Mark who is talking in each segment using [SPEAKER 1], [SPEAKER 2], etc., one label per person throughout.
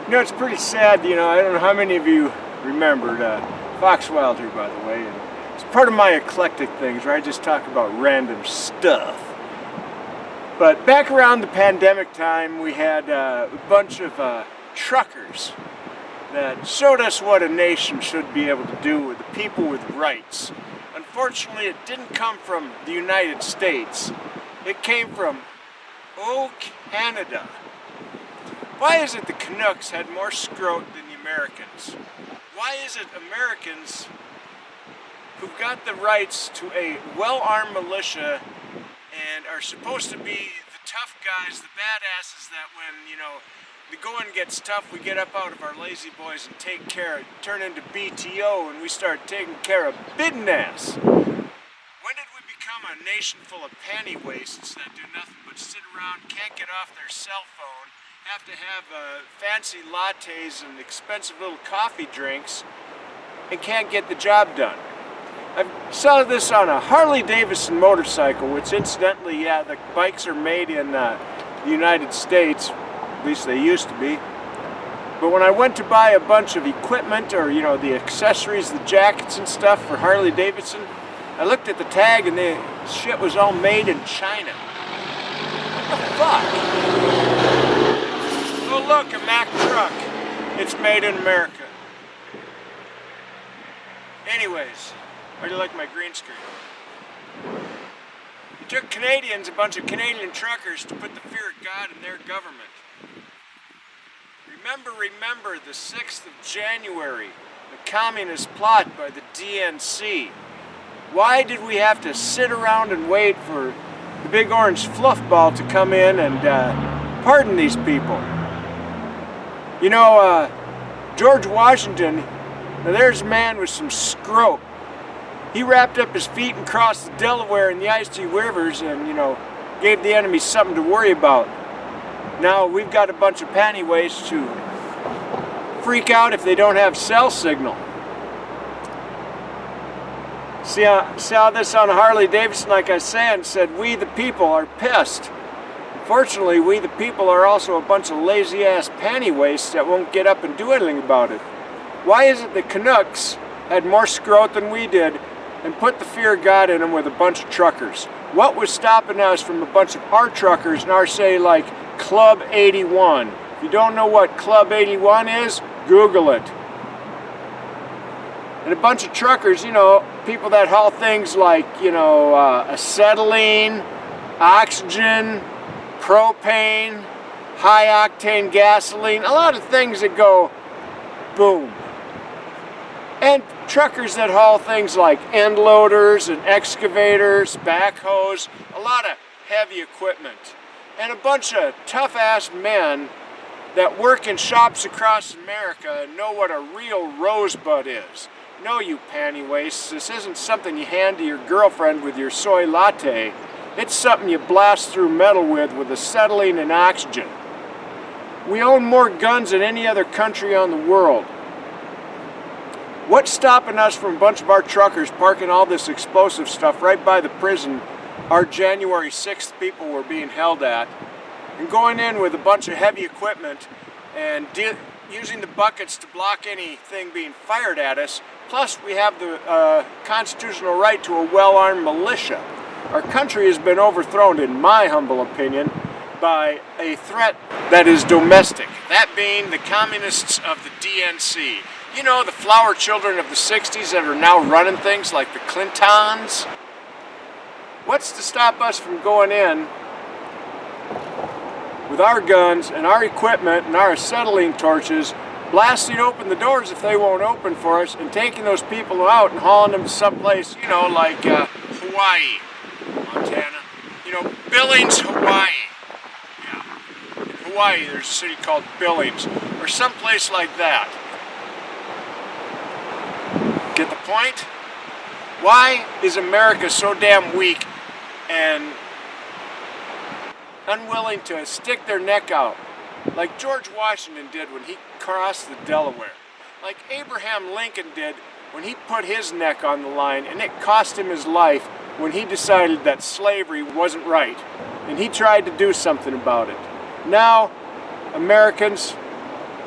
[SPEAKER 1] You know, it's pretty sad, I don't know how many of you remembered Foxwild here, by the way. And it's part of my eclectic things where I just talk about random stuff. But back around the pandemic time, we had a bunch of truckers that showed us what a nation should be able to do with the people with rights. Unfortunately, it didn't come from the United States. It came from, Canada. Why is it the Canucks had more scrot than the Americans? Why is it Americans who've got the rights to a well-armed militia and are supposed to be the tough guys, the badasses that when, the going gets tough, we get up out of our lazy boys and turn into BTO and we start taking care of business? When did we become a nation full of panty wastes that do nothing but sit around, can't get off their cell phone, have to have fancy lattes and expensive little coffee drinks, and can't get the job done? I saw this on a Harley Davidson motorcycle, which incidentally, the bikes are made in the United States, at least they used to be. But when I went to buy a bunch of equipment, or the accessories, the jackets and stuff for Harley Davidson, I looked at the tag and the shit was all made in China. What the fuck? Oh look, a Mack truck. It's made in America. Anyways, how do you like my green screen? It took Canadians, a bunch of Canadian truckers, to put the fear of God in their government. Remember the 6th of January, the communist plot by the DNC. Why did we have to sit around and wait for the big orange fluff ball to come in and pardon these people? George Washington, now there's a man with some scrope. He wrapped up his feet and crossed the Delaware and the icy rivers and, gave the enemy something to worry about. Now we've got a bunch of panty wastes who freak out if they don't have cell signal. Saw this on Harley Davidson, like I said, we the people are pissed. Unfortunately, we the people are also a bunch of lazy-ass panty wastes that won't get up and do anything about it. Why is it the Canucks had more scrot than we did and put the fear of God in them with a bunch of truckers? What was stopping us from a bunch of our truckers in our, say, like Club 81? If you don't know what Club 81 is, Google it. And a bunch of truckers, people that haul things like, acetylene, oxygen, propane, high-octane gasoline, a lot of things that go boom. And truckers that haul things like end loaders and excavators, backhoes, a lot of heavy equipment. And a bunch of tough-ass men that work in shops across America and know what a real rosebud is. No, you panty wastes, this isn't something you hand to your girlfriend with your soy latte. It's something you blast through metal with acetylene and oxygen. We own more guns than any other country on the world. What's stopping us from a bunch of our truckers parking all this explosive stuff right by the prison our January 6th people were being held at, and going in with a bunch of heavy equipment and using the buckets to block anything being fired at us? Plus, we have the constitutional right to a well-armed militia. Our country has been overthrown, in my humble opinion, by a threat that is domestic, that being the communists of the DNC. The flower children of the 60s that are now running things like the Clintons. What's to stop us from going in with our guns and our equipment and our acetylene torches, blasting open the doors if they won't open for us, and taking those people out and hauling them to someplace, like Hawaii, Montana, Billings, Hawaii. Yeah, in Hawaii there's a city called Billings, or someplace like that. Get the point? Why is America so damn weak and unwilling to stick their neck out like George Washington did when he crossed the Delaware, like Abraham Lincoln did when he put his neck on the line and it cost him his life when he decided that slavery wasn't right and he tried to do something about it? Now, Americans,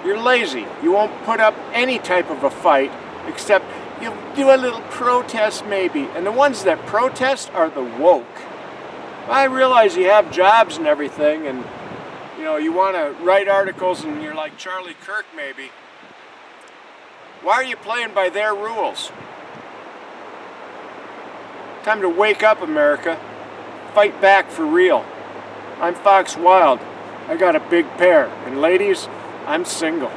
[SPEAKER 1] You're lazy. You won't put up any type of a fight, except you'll do a little protest maybe. And the ones that protest are the woke. I realize you have jobs and everything, and you know, you want to write articles and you're like Charlie Kirk maybe. Why are you playing by their rules? Time to wake up, America. Fight back for real. I'm Fox Wild. I got a big pair. And ladies, I'm single.